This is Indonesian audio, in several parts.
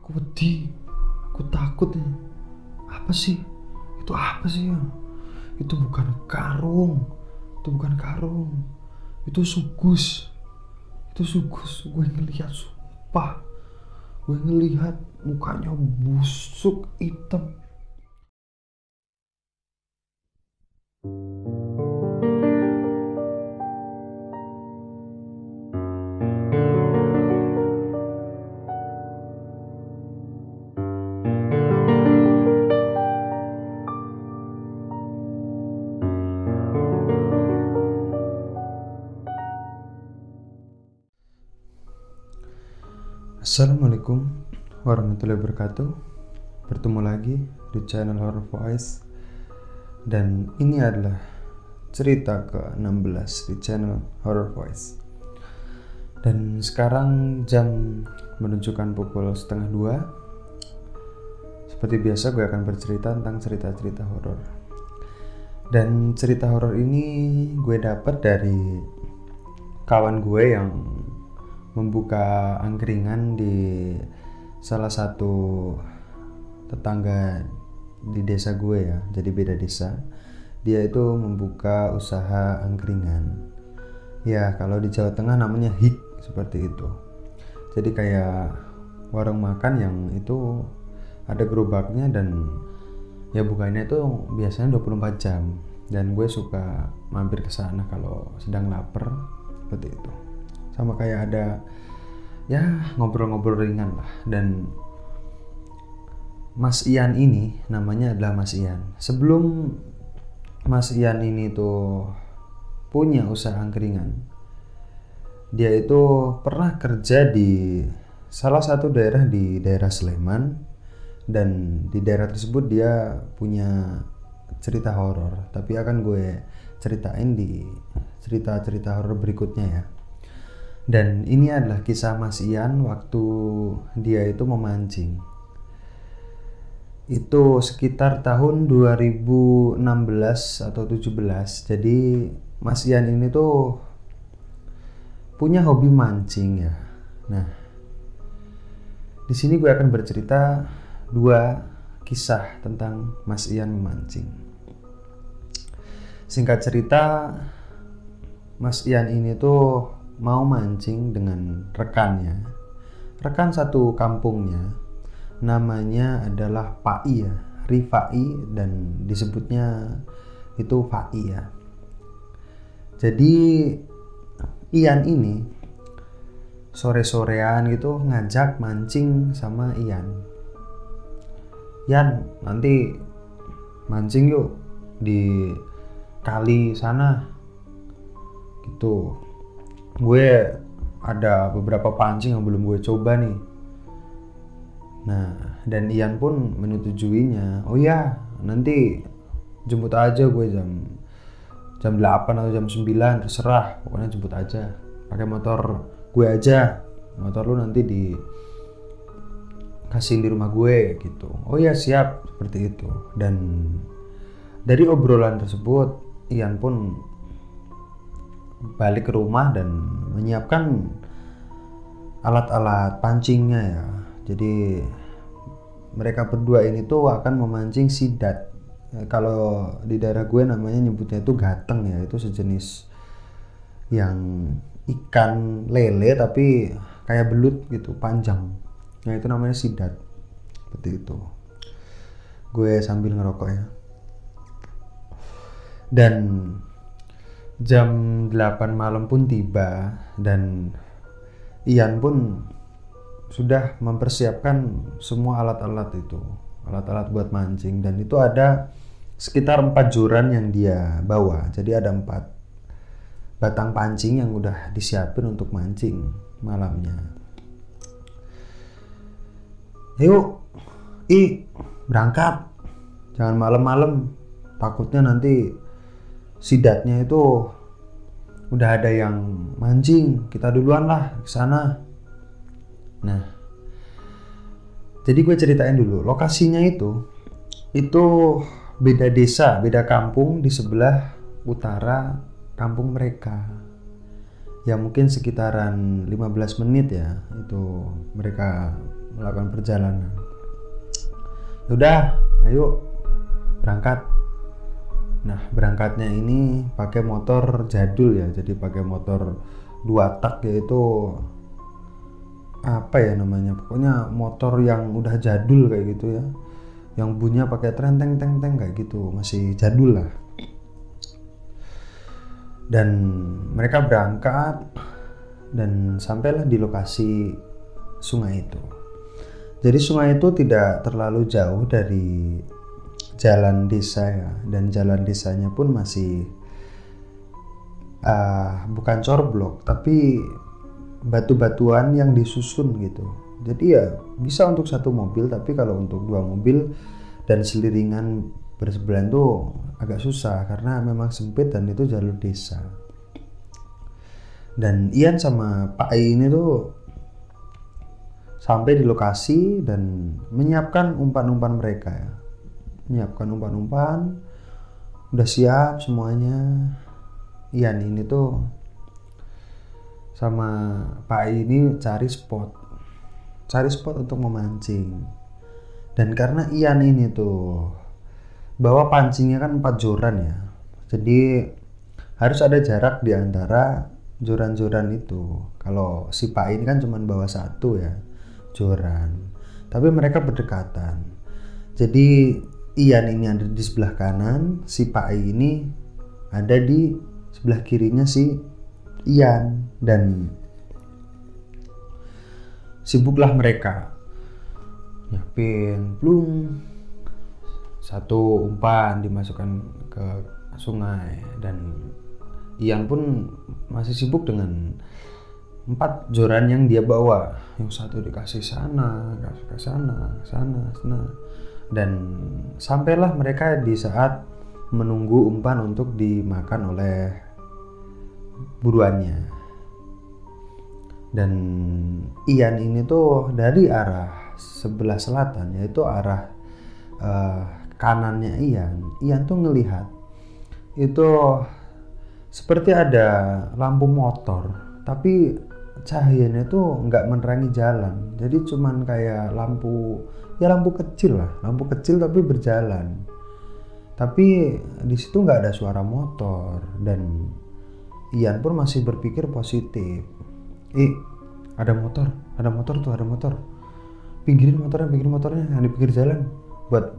Aku wedi, aku takut ya. Apa sih? Itu apa sih ya? Itu bukan karung. Itu bukan karung. Itu sugus. Itu sugus. Gue ngelihat, sumpah. Gue ngelihat mukanya busuk, hitam. Assalamualaikum warahmatullahi wabarakatuh. Bertemu lagi di channel Horror Voice. Dan ini adalah cerita ke-16 di channel Horror Voice. Dan sekarang jam menunjukkan pukul 1:30. Seperti biasa gue akan bercerita tentang cerita-cerita horor. Dan cerita horor ini gue dapat dari kawan gue yang membuka angkringan di salah satu tetangga di desa gue ya, jadi beda desa. Dia itu membuka usaha angkringan. Ya, kalau di Jawa Tengah namanya hik, seperti itu. Jadi kayak warung makan yang itu ada gerobaknya dan ya bukanya itu biasanya 24 jam. Dan gue suka mampir ke sana kalau sedang lapar, seperti itu. Sama kayak ada ya ngobrol-ngobrol ringan lah. Dan Mas Ian ini namanya adalah Mas Ian. Sebelum Mas Ian ini tuh punya usaha angkringan, dia itu pernah kerja di salah satu daerah di daerah Sleman. Dan di daerah tersebut dia punya cerita horor, tapi akan gue ceritain di cerita-cerita horor berikutnya ya. Dan ini adalah kisah Mas Ian waktu dia itu memancing. Itu sekitar tahun 2016 atau 17. Jadi Mas Ian ini tuh punya hobi mancing ya. Nah, di sini gue akan bercerita 2 kisah tentang Mas Ian memancing. Singkat cerita, Mas Ian ini tuh mau mancing dengan rekannya, rekan satu kampungnya, namanya adalah Pak I ya, Rifai, dan disebutnya itu Pak I ya. Jadi Ian ini sore-sorean gitu ngajak mancing sama Ian. Ian, nanti mancing yuk di kali sana gitu. Gue ada beberapa pancing yang belum gue coba nih. Nah, dan Ian pun menyetujuinya. Oh ya, nanti jemput aja gue jam 8 atau jam 9, terserah. Pokoknya jemput aja. Pakai motor gue aja. Motor lu nanti kasih di rumah gue gitu. Oh ya, siap, seperti itu. Dan dari obrolan tersebut, Ian pun balik ke rumah dan menyiapkan alat-alat pancingnya ya. Jadi mereka berdua ini tuh akan memancing sidat. Kalau di daerah gue namanya nyebutnya itu gateng ya. Itu sejenis yang ikan lele tapi kayak belut gitu, panjang. Nah, itu namanya sidat. Seperti itu. Gue sambil ngerokok ya. Dan jam 8 malam pun tiba dan Ian pun sudah mempersiapkan semua alat-alat itu, alat-alat buat mancing. Dan itu ada sekitar 4 joran yang dia bawa. Jadi ada 4 batang pancing yang udah disiapin untuk mancing malamnya. Yuk, berangkat. Jangan malam-malam, takutnya nanti sidatnya itu udah ada yang mancing, kita duluan lah ke sana. Nah, jadi gue ceritain dulu lokasinya itu beda desa, beda kampung di sebelah utara kampung mereka. ya mungkin sekitaran 15 menit ya itu mereka melakukan perjalanan. Udah, ayo berangkat. Nah, berangkatnya ini pakai motor jadul ya, jadi pakai motor 2 tak, yaitu apa ya namanya, pokoknya motor yang udah jadul kayak gitu ya, yang bunyinya pakai trenteng teng teng kayak gitu, masih jadul lah. Dan mereka berangkat dan sampailah di lokasi sungai itu. Jadi sungai itu tidak terlalu jauh dari jalan desa ya, dan jalan desanya pun masih bukan corblok tapi batu-batuan yang disusun gitu. Jadi ya bisa untuk 1 mobil, tapi kalau untuk 2 mobil dan seliringan bersebelahan tuh agak susah karena memang sempit dan itu jalur desa. Dan Ian sama Pak I ini tuh sampai di lokasi dan menyiapkan umpan-umpan mereka ya. Menyiapkan umpan-umpan, udah siap semuanya. Ian ini tuh sama Pak I ini cari spot untuk memancing. Dan karena Ian ini tuh bawa pancingnya kan 4 joran ya, jadi harus ada jarak di antara joran-joran itu. Kalau si Pak I ini kan cuma bawa 1 ya joran, tapi mereka berdekatan. Jadi Ian ini ada di sebelah kanan, si Pak I ini ada di sebelah kirinya si Ian, dan sibuklah mereka nyiapin plung, 1 umpan dimasukkan ke sungai, dan Ian pun masih sibuk dengan 4 joran yang dia bawa, yang 1 dikasih sana, kasih ke sana. Dan sampailah mereka di saat menunggu umpan untuk dimakan oleh buruannya. Dan Ian ini tuh dari arah sebelah selatan, yaitu arah kanannya Ian tuh ngelihat itu seperti ada lampu motor, tapi cahayanya tuh nggak menerangi jalan, jadi cuman kayak lampu kecil tapi berjalan. Tapi di situ nggak ada suara motor, dan Ian pun masih berpikir positif. Ada motor. Pinggirin motornya yang di pinggir jalan buat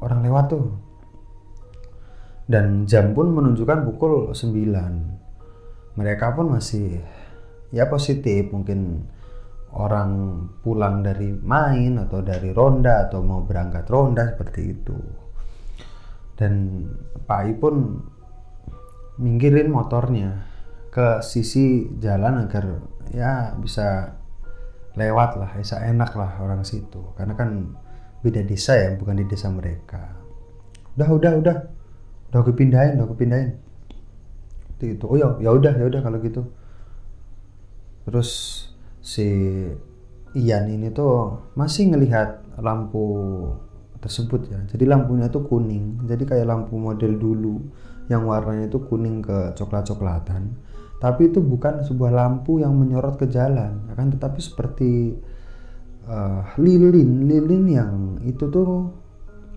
orang lewat tuh. Dan jam pun menunjukkan pukul 9. Mereka pun masih ya positif, mungkin orang pulang dari main atau dari ronda atau mau berangkat ronda seperti itu. Dan Pak I pun minggirin motornya ke sisi jalan agar ya bisa lewat lah, bisa enak lah orang situ, karena kan beda desa ya, bukan di desa mereka. Udah aku pindahin itu. Oh ya udah kalau gitu. Terus si Ian ini tuh masih ngelihat lampu tersebut ya. Jadi lampunya tuh kuning. Jadi kayak lampu model dulu yang warnanya itu kuning ke coklat-coklatan. Tapi itu bukan sebuah lampu yang menyorot ke jalan, akan tetapi seperti lilin yang itu tuh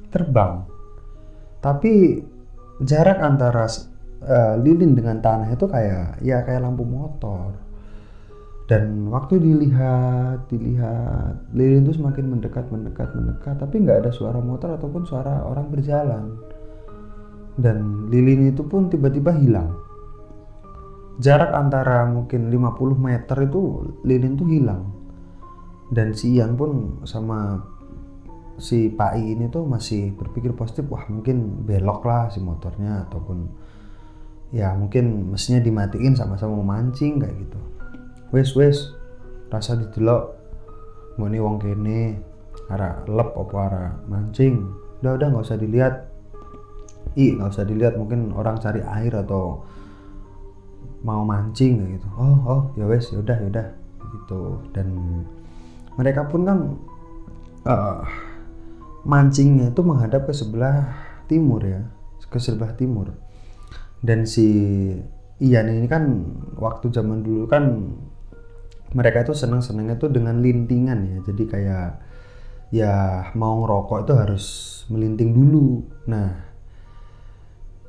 terbang. Tapi jarak antara lilin dengan tanah itu kayak lampu motor. Dan waktu dilihat lilin itu semakin mendekat, tapi nggak ada suara motor ataupun suara orang berjalan. Dan lilin itu pun tiba-tiba hilang. Jarak antara mungkin 50 meter itu lilin itu hilang. Dan si Ian pun sama si Pak I ini tuh masih berpikir positif, wah mungkin belok lah si motornya, ataupun ya mungkin mesinnya dimatiin sama-sama memancing kayak gitu. Wes rasa didelok ngene wong kene arah lep apa arah mancing. Udah nggak usah dilihat, mungkin orang cari air atau mau mancing kayak gitu. Oh ya wes, yaudah gitu. Dan mereka pun kan mancingnya itu menghadap ke sebelah timur ya, ke sebelah timur. Dan si Ian ini kan waktu zaman dulu kan mereka itu seneng-senengnya tuh dengan lintingan ya. Jadi kayak ya mau ngerokok itu harus melinting dulu. Nah,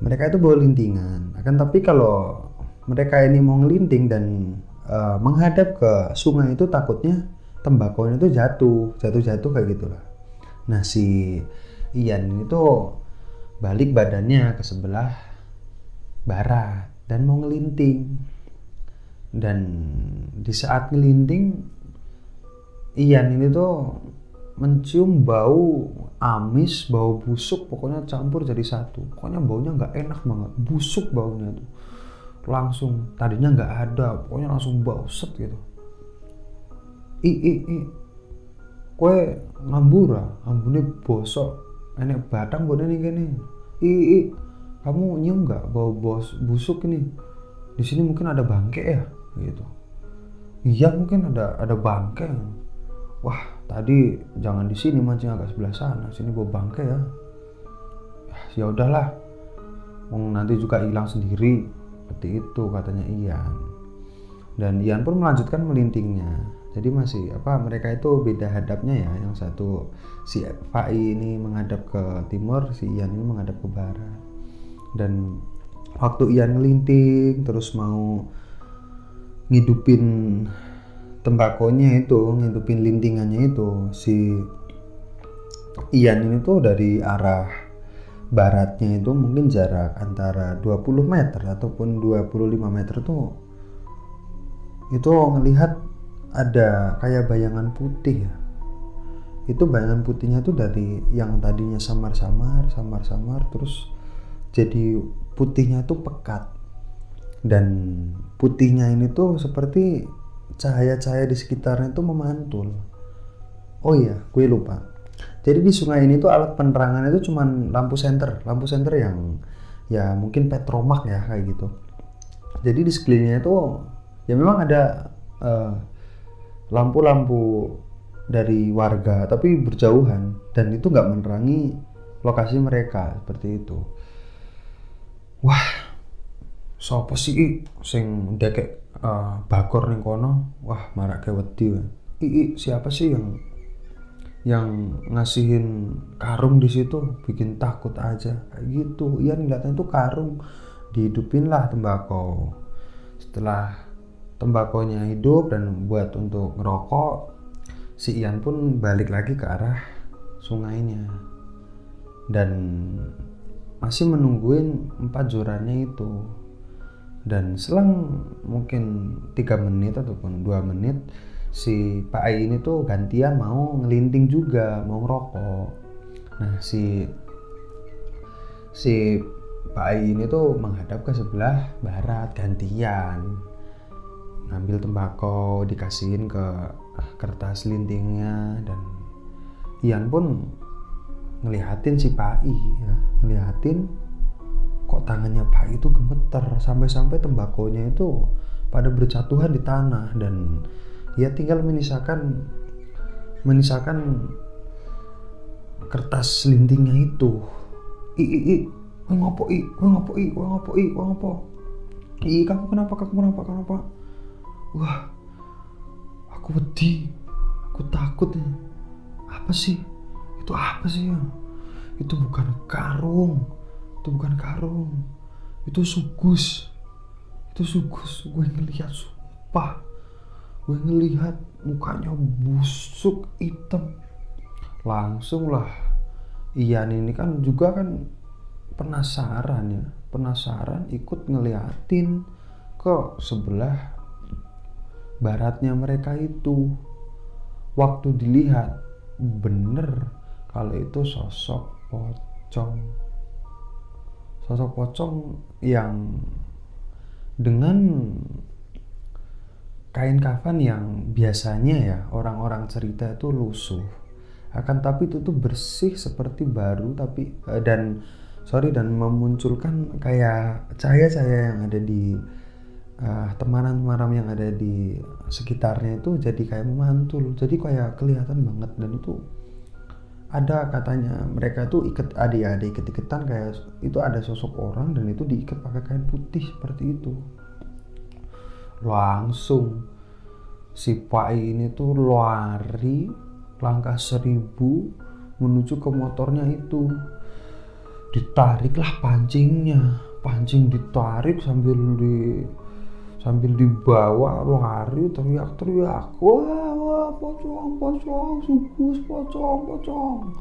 mereka itu bawa lintingan. Akan tapi kalau mereka ini mau ngelinting dan menghadap ke sungai itu takutnya tembakonya itu jatuh kayak gitulah. Nah, si Ian ini tuh balik badannya ke sebelah barat dan mau ngelinting. Dan di saat ngelinting, Ian ini tuh mencium bau amis, bau busuk, pokoknya campur jadi satu. Pokoknya baunya nggak enak banget, busuk baunya tuh. Langsung, tadinya nggak ada, pokoknya langsung bau set gitu. Kue ngambura, ambune bosok, enek batang gue nih gini. Kamu nyium nggak bau busuk ini? Di sini mungkin ada bangke ya, gitu. Iya mungkin ada bangke. Wah tadi jangan di sini mancing, agak sebelah sana, sini bau bangke ya. Ya udahlah, nanti juga hilang sendiri, seperti itu katanya Ian. Dan Ian pun melanjutkan melintingnya. Jadi masih mereka itu beda hadapnya ya. Yang satu si Fai ini menghadap ke timur, si Ian ini menghadap ke barat. Dan waktu Ian ngelinting terus mau ngidupin tembakonya itu, ngidupin lintingannya itu, si Ian ini tuh dari arah baratnya itu mungkin jarak antara 20 meter ataupun 25 meter tuh itu ngelihat ada kayak bayangan putih ya. Itu bayangan putihnya tuh dari yang tadinya samar-samar terus jadi putihnya tuh pekat. Dan putihnya ini tuh seperti cahaya-cahaya di sekitarnya tuh memantul. Oh iya, gue lupa. Jadi di sungai ini tuh alat penerangan itu cuman lampu senter yang ya mungkin petromak ya kayak gitu. Jadi di sekelilingnya tuh ya memang ada lampu-lampu dari warga tapi berjauhan dan itu nggak menerangi lokasi mereka seperti itu. Wah, sopo sih sing ndekek bakor ning kono? Wah, marake wedi. Siapa sih yang ngasihin karung di situ, bikin takut aja kayak gitu. Ian ngeliatnya itu karung, dihidupin lah tembakau. Setelah tembakonya hidup dan buat untuk ngerokok, si Ian pun balik lagi ke arah sungainya dan masih menungguin 4 jorannya itu. Dan selang mungkin 3 menit ataupun 2 menit si Pak Ai ini tuh gantian mau ngelinting juga, mau ngerokok. Nah si Pak Ai ini tuh menghadap ke sebelah barat gantian, ngambil tembakau, dikasihin ke kertas lintingnya. Dan Ian pun ngelihatin si Pak Ai ya, ngelihatin kok tangannya Pak Ai itu gemeter sampai-sampai tembakonya itu pada berjatuhan di tanah dan dia tinggal menyisakan kertas lintingnya itu. Ngopo? Kamu kenapa? Wah, aku wedi, aku takut ya. Apa sih? Itu apa sih ya? Itu bukan karung, itu sugus. Gue ngelihat, sumpah, gue ngelihat mukanya busuk hitam. Langsung lah Ian ini kan juga kan penasaran ikut ngeliatin ke sebelah baratnya mereka itu. Waktu dilihat bener kalau itu sosok pocong yang dengan kain kafan yang biasanya ya orang-orang cerita itu lusuh, akan tapi itu tuh bersih seperti baru, tapi dan memunculkan kayak cahaya-cahaya yang ada di temaram-temaram yang ada di sekitarnya itu jadi kayak memantul, jadi kayak kelihatan banget. Dan itu ada katanya mereka tuh iket-iketan kayak itu ada sosok orang dan itu diikat pakai kain putih seperti itu. langsung si Pai ini tuh lari langkah 1000 menuju ke motornya itu. Ditariklah pancingnya, pancing ditarik sambil dibawa lari, teriak-teriak, wah pocong, sukus pocong.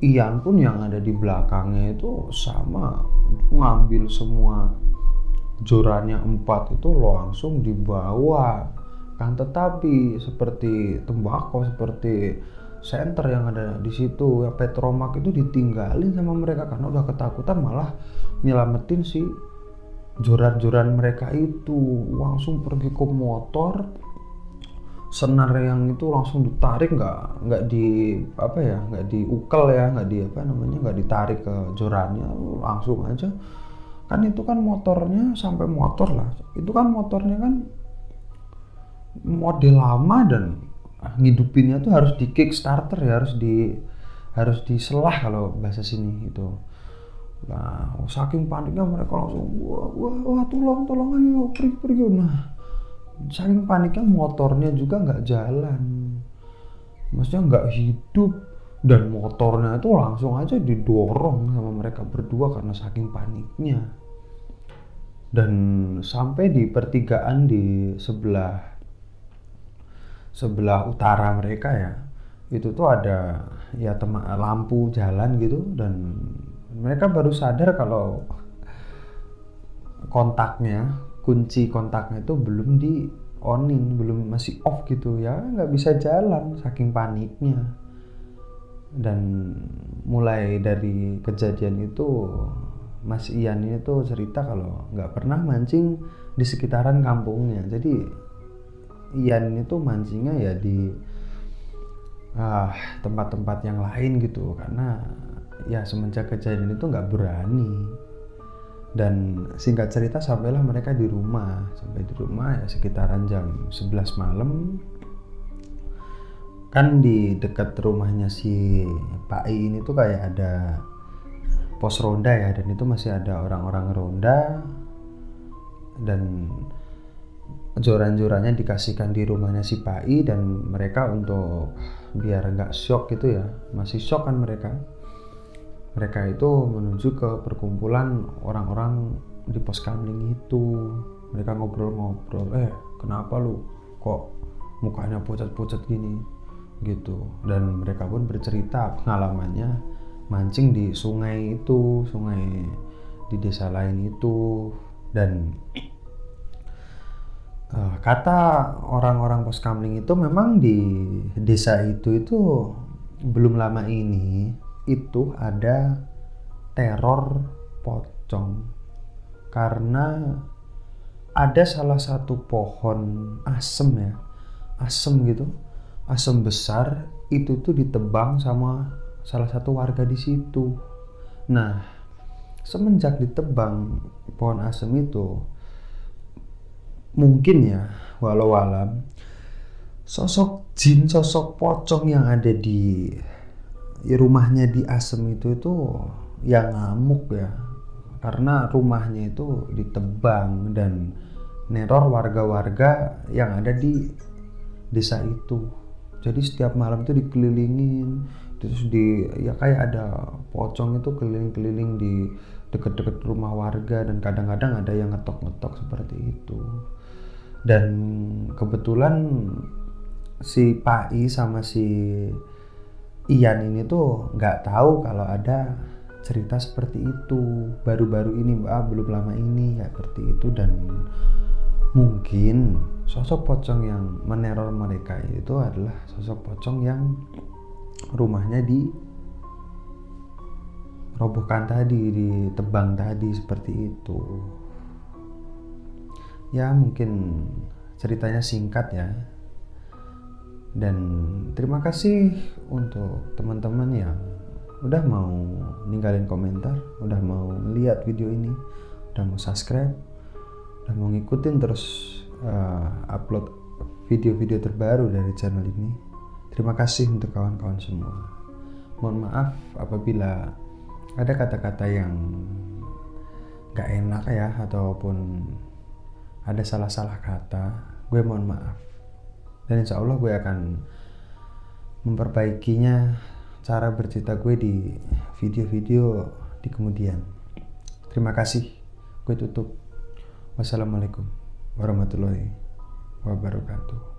Ian pun yang ada di belakangnya itu sama, ngambil semua jorannya 4 itu langsung dibawa kan. Tetapi seperti tembakau, seperti senter yang ada di situ ya, Petromak itu ditinggalin sama mereka karena udah ketakutan, malah nyelamatin si joran-joran mereka itu. Langsung pergi ke motor, senar yang itu langsung ditarik, nggak diukel ya, nggak ditarik ke jorannya, langsung aja kan. Itu kan motornya sampai motor lah, itu kan motornya kan model lama dan ngidupinnya tuh harus di kickstarter ya, harus diselah kalau bahasa sini itu. Nah, saking paniknya mereka langsung wah tolong ayo pergi. Nah, saking paniknya motornya juga nggak jalan, maksudnya nggak hidup, dan motornya itu langsung aja didorong sama mereka berdua karena saking paniknya. Dan sampai di pertigaan di sebelah utara mereka ya, itu tuh ada ya lampu jalan gitu, dan mereka baru sadar kalau kunci kontaknya itu belum di onin, masih off gitu ya, nggak bisa jalan saking paniknya. Dan mulai dari kejadian itu Mas Ian ini tuh cerita kalau nggak pernah mancing di sekitaran kampungnya. Jadi Ian itu mancingnya ya di tempat-tempat yang lain gitu, karena ya semenjak kejadian itu nggak berani. Dan singkat cerita sampailah mereka di rumah ya sekitaran jam 11 malam. Kan di dekat rumahnya si Pak I ini tuh kayak ada pos ronda ya, dan itu masih ada orang-orang ronda, dan joran-jorannya dikasihkan di rumahnya si Pak I. Dan mereka untuk biar nggak shock gitu ya, masih shock kan mereka itu menuju ke perkumpulan orang-orang di pos kamling itu. Mereka ngobrol-ngobrol, kenapa lu kok mukanya pucat-pucat gini gitu. Dan mereka pun bercerita pengalamannya mancing di sungai di desa lain itu. Dan kata orang-orang pos kamling itu, memang di desa itu belum lama ini itu ada teror pocong, karena ada salah satu pohon asem besar itu tuh ditebang sama salah satu warga di situ. Nah, semenjak ditebang pohon asem itu, mungkin ya walau alam, sosok jin, sosok pocong yang ada di rumahnya di asem itu yang ngamuk ya, karena rumahnya itu ditebang dan neror warga-warga yang ada di desa itu. Jadi setiap malam itu dikelilingin, terus kayak ada pocong itu keliling-keliling di deket-deket rumah warga, dan kadang-kadang ada yang ngetok-ngetok seperti itu. Dan kebetulan si Pak I sama si Ian ini tuh nggak tahu kalau ada cerita seperti itu baru-baru ini, belum lama ini ya, seperti itu. Dan mungkin sosok pocong yang meneror mereka itu adalah sosok pocong yang rumahnya dirobohkan tadi, ditebang tadi, seperti itu. Ya mungkin ceritanya singkat ya. Dan terima kasih untuk teman-teman yang udah mau ninggalin komentar, udah mau lihat video ini, udah mau subscribe, udah mau ngikutin terus upload video-video terbaru dari channel ini. Terima kasih untuk kawan-kawan semua. Mohon maaf apabila ada kata-kata yang gak enak ya, ataupun ada salah-salah kata, gue mohon maaf. Dan insya Allah gue akan memperbaikinya cara bercerita gue di video-video di kemudian. Terima kasih. Gue tutup. Wassalamualaikum warahmatullahi wabarakatuh.